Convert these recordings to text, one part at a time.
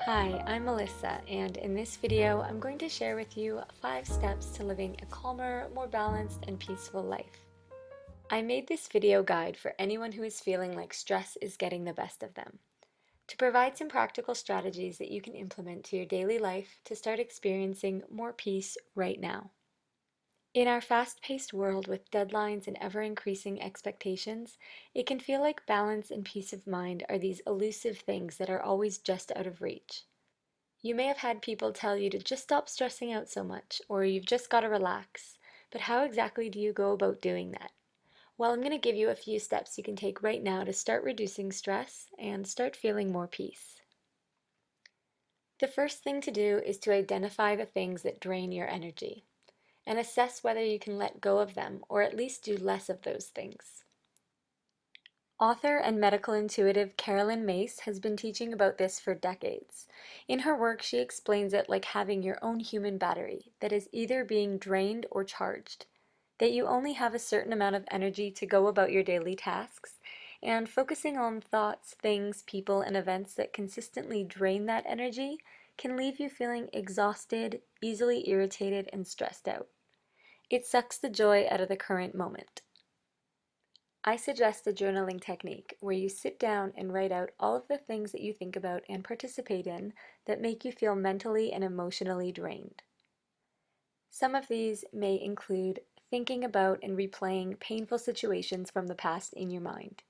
Hi, I'm Melissa, and in this video, I'm going to share with you 5 steps to living a calmer, more balanced, and peaceful life. I made this video guide for anyone who is feeling like stress is getting the best of them, to provide some practical strategies that you can implement to your daily life to start experiencing more peace right now. In our fast-paced world with deadlines and ever-increasing expectations, it can feel like balance and peace of mind are these elusive things that are always just out of reach. You may have had people tell you to just stop stressing out so much, or you've just got to relax. But how exactly do you go about doing that? Well, I'm going to give you a few steps you can take right now to start reducing stress and start feeling more peace. The first thing to do is to identify the things that drain your energy and assess whether you can let go of them or at least do less of those things. Author and medical intuitive Carolyn Myss has been teaching about this for decades. In her work, she explains it like having your own human battery that is either being drained or charged, that you only have a certain amount of energy to go about your daily tasks, and focusing on thoughts, things, people, and events that consistently drain that energy can leave you feeling exhausted, easily irritated, and stressed out. It sucks the joy out of the current moment. I suggest a journaling technique where you sit down and write out all of the things that you think about and participate in that make you feel mentally and emotionally drained. Some of these may include thinking about and replaying painful situations from the past in your mind.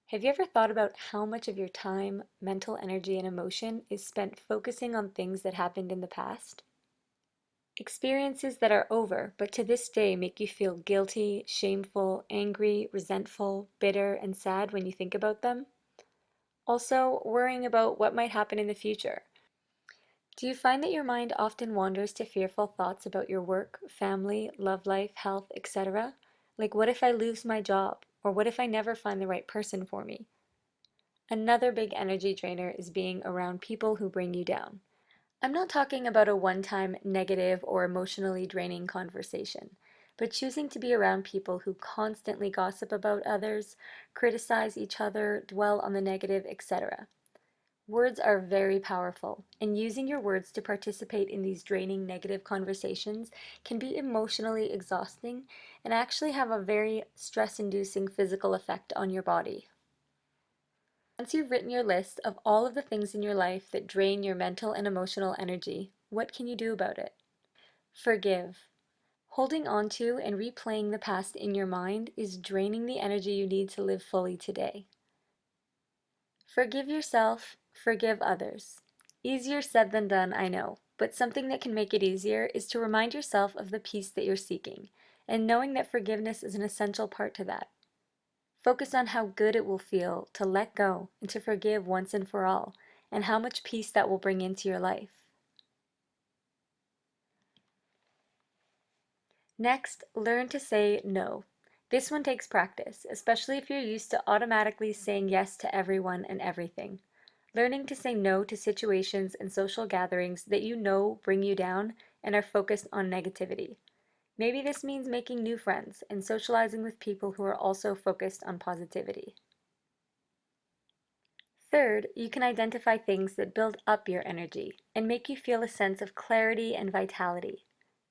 Have you ever thought about how much of your time, mental energy, and emotion is spent focusing on things that happened in the past? Experiences that are over, but to this day make you feel guilty, shameful, angry, resentful, bitter, and sad when you think about them. Also, worrying about what might happen in the future. Do you find that your mind often wanders to fearful thoughts about your work, family, love life, health, etc.? Like, what if I lose my job? Or what if I never find the right person for me? Another big energy drainer is being around people who bring you down. I'm not talking about a one-time negative or emotionally draining conversation, but choosing to be around people who constantly gossip about others, criticize each other, dwell on the negative, etc. Words are very powerful, and using your words to participate in these draining negative conversations can be emotionally exhausting and actually have a very stress-inducing physical effect on your body. Once you've written your list of all of the things in your life that drain your mental and emotional energy, what can you do about it? Forgive. Holding on to and replaying the past in your mind is draining the energy you need to live fully today. Forgive yourself, forgive others. Easier said than done, I know, but something that can make it easier is to remind yourself of the peace that you're seeking, and knowing that forgiveness is an essential part to that. Focus on how good it will feel to let go and to forgive once and for all, and how much peace that will bring into your life. Next, learn to say no. This one takes practice, especially if you're used to automatically saying yes to everyone and everything. Learning to say no to situations and social gatherings that you know bring you down and are focused on negativity. Maybe this means making new friends and socializing with people who are also focused on positivity. Third, you can identify things that build up your energy and make you feel a sense of clarity and vitality.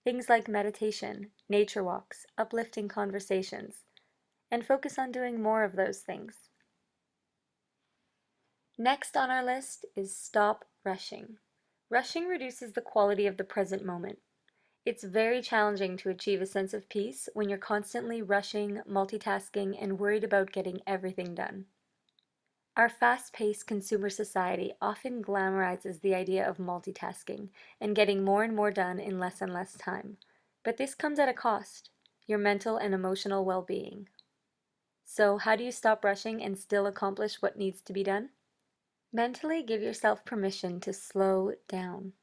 Things like meditation, nature walks, uplifting conversations, and focus on doing more of those things. Next on our list is stop rushing. Rushing reduces the quality of the present moment. It's very challenging to achieve a sense of peace when you're constantly rushing, multitasking, and worried about getting everything done. Our fast-paced consumer society often glamorizes the idea of multitasking and getting more and more done in less and less time. But this comes at a cost, your mental and emotional well-being. So how do you stop rushing and still accomplish what needs to be done? Mentally give yourself permission to slow down.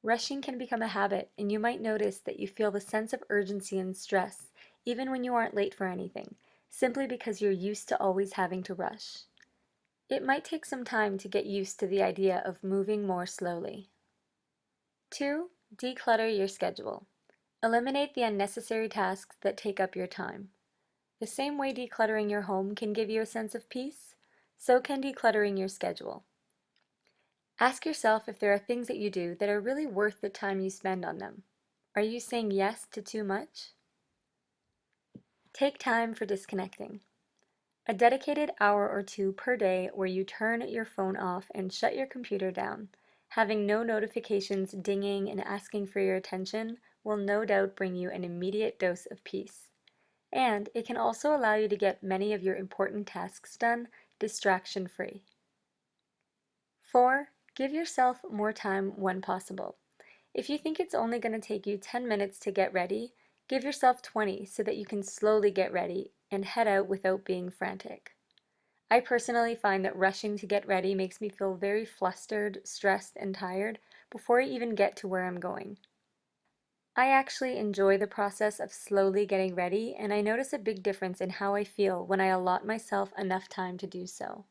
Rushing can become a habit, and you might notice that you feel the sense of urgency and stress even when you aren't late for anything, simply because you're used to always having to rush. It might take some time to get used to the idea of moving more slowly. 2. Declutter your schedule. Eliminate the unnecessary tasks that take up your time. The same way decluttering your home can give you a sense of peace, so can decluttering your schedule. Ask yourself if there are things that you do that are really worth the time you spend on them. Are you saying yes to too much? Take time for disconnecting. A dedicated hour or two per day where you turn your phone off and shut your computer down, having no notifications dinging and asking for your attention, will no doubt bring you an immediate dose of peace. And it can also allow you to get many of your important tasks done distraction-free. 4. Give yourself more time when possible. If you think it's only going to take you 10 minutes to get ready, give yourself 20 so that you can slowly get ready and head out without being frantic. I personally find that rushing to get ready makes me feel very flustered, stressed, and tired before I even get to where I'm going. I actually enjoy the process of slowly getting ready, and I notice a big difference in how I feel when I allot myself enough time to do so.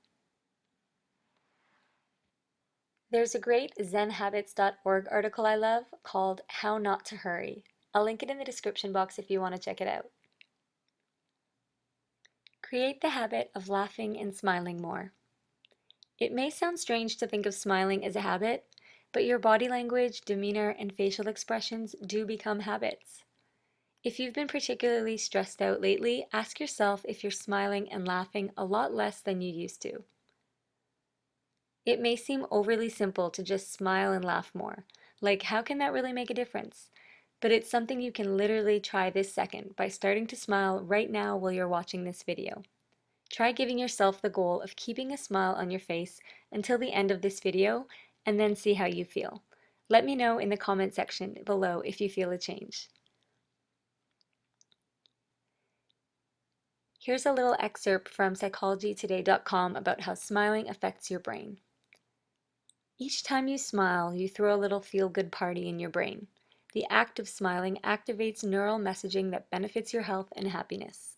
There's a great zenhabits.org article I love called How Not to Hurry. I'll link it in the description box if you want to check it out. Create the habit of laughing and smiling more. It may sound strange to think of smiling as a habit, but your body language, demeanor, and facial expressions do become habits. If you've been particularly stressed out lately, ask yourself if you're smiling and laughing a lot less than you used to. It may seem overly simple to just smile and laugh more. Like, how can that really make a difference? But it's something you can literally try this second by starting to smile right now while you're watching this video. Try giving yourself the goal of keeping a smile on your face until the end of this video, and then see how you feel. Let me know in the comment section below if you feel a change. Here's a little excerpt from psychologytoday.com about how smiling affects your brain. Each time you smile, you throw a little feel-good party in your brain. The act of smiling activates neural messaging that benefits your health and happiness.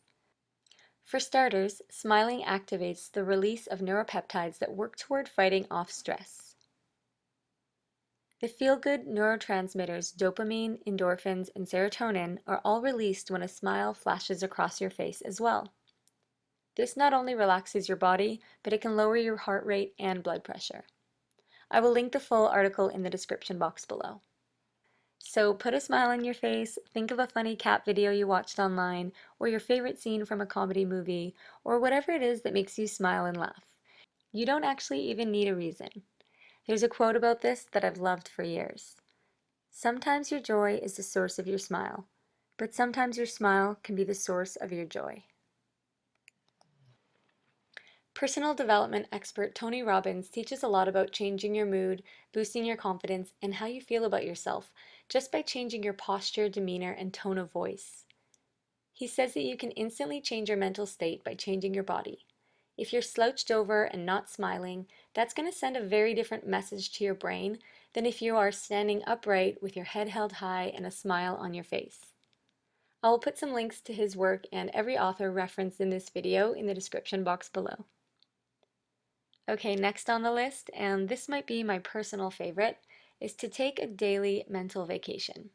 For starters, smiling activates the release of neuropeptides that work toward fighting off stress. The feel-good neurotransmitters dopamine, endorphins, and serotonin are all released when a smile flashes across your face as well. This not only relaxes your body, but it can lower your heart rate and blood pressure. I will link the full article in the description box below. So put a smile on your face, think of a funny cat video you watched online, or your favorite scene from a comedy movie, or whatever it is that makes you smile and laugh. You don't actually even need a reason. There's a quote about this that I've loved for years. Sometimes your joy is the source of your smile, but sometimes your smile can be the source of your joy. Personal development expert Tony Robbins teaches a lot about changing your mood, boosting your confidence, and how you feel about yourself just by changing your posture, demeanor, and tone of voice. He says that you can instantly change your mental state by changing your body. If you're slouched over and not smiling, that's going to send a very different message to your brain than if you are standing upright with your head held high and a smile on your face. I will put some links to his work and every author referenced in this video in the description box below. Okay, next on the list, and this might be my personal favorite, is to take a daily mental vacation.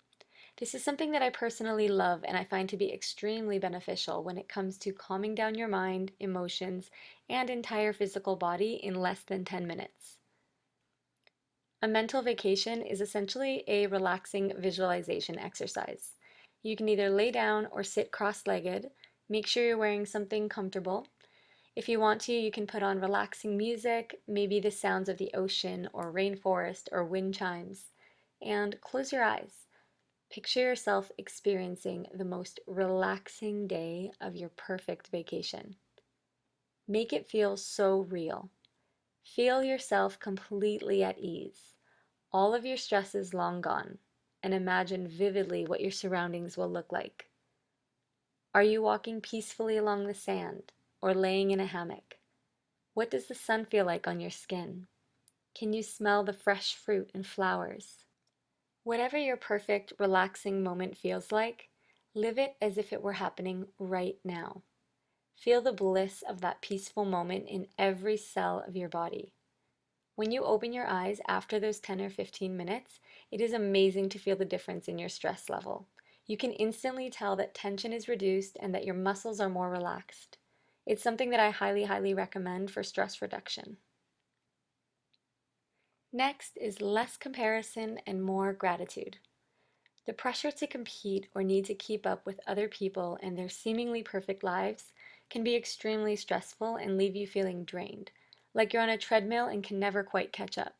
This is something that I personally love and I find to be extremely beneficial when it comes to calming down your mind, emotions, and entire physical body in less than 10 minutes. A mental vacation is essentially a relaxing visualization exercise. You can either lay down or sit cross-legged. Make sure you're wearing something comfortable. If you want to, you can put on relaxing music, maybe the sounds of the ocean or rainforest or wind chimes, and close your eyes. Picture yourself experiencing the most relaxing day of your perfect vacation. Make it feel so real. Feel yourself completely at ease, all of your stresses long gone, and imagine vividly what your surroundings will look like. Are you walking peacefully along the sand or laying in a hammock? What does the sun feel like on your skin? Can you smell the fresh fruit and flowers? Whatever your perfect, relaxing moment feels like, live it as if it were happening right now. Feel the bliss of that peaceful moment in every cell of your body. When you open your eyes after those 10 or 15 minutes, it is amazing to feel the difference in your stress level. You can instantly tell that tension is reduced and that your muscles are more relaxed. It's something that I highly recommend for stress reduction. Next is less comparison and more gratitude. The pressure to compete or need to keep up with other people and their seemingly perfect lives can be extremely stressful and leave you feeling drained, like you're on a treadmill and can never quite catch up.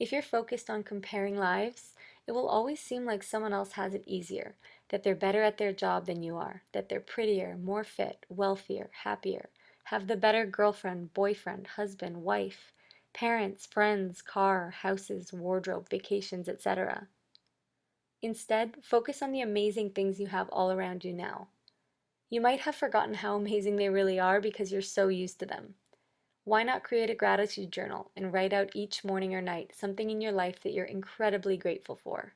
If you're focused on comparing lives, it will always seem like someone else has it easier, that they're better at their job than you are, that they're prettier, more fit, wealthier, happier, have the better girlfriend, boyfriend, husband, wife, parents, friends, car, houses, wardrobe, vacations, etc. Instead, focus on the amazing things you have all around you now. You might have forgotten how amazing they really are because you're so used to them. Why not create a gratitude journal and write out each morning or night something in your life that you're incredibly grateful for?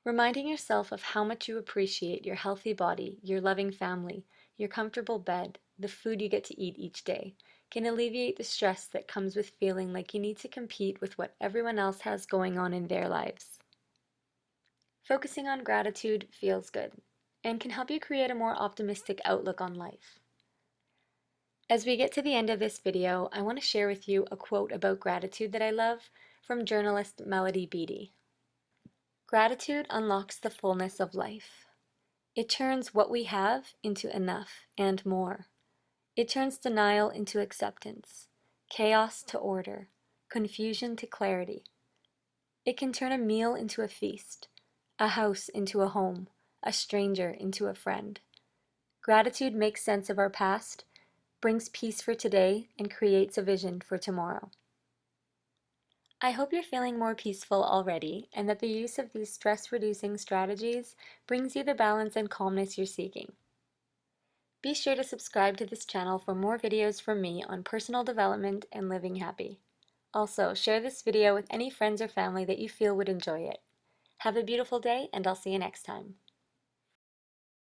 Reminding yourself of how much you appreciate your healthy body, your loving family, your comfortable bed, the food you get to eat each day, can alleviate the stress that comes with feeling like you need to compete with what everyone else has going on in their lives. Focusing on gratitude feels good and can help you create a more optimistic outlook on life. As we get to the end of this video, I want to share with you a quote about gratitude that I love from journalist Melody Beattie. Gratitude unlocks the fullness of life. It turns what we have into enough and more. It turns denial into acceptance, chaos to order, confusion to clarity. It can turn a meal into a feast, a house into a home, a stranger into a friend. Gratitude makes sense of our past, brings peace for today, and creates a vision for tomorrow. I hope you're feeling more peaceful already and that the use of these stress-reducing strategies brings you the balance and calmness you're seeking. Be sure to subscribe to this channel for more videos from me on personal development and living happy. Also, share this video with any friends or family that you feel would enjoy it. Have a beautiful day, and I'll see you next time.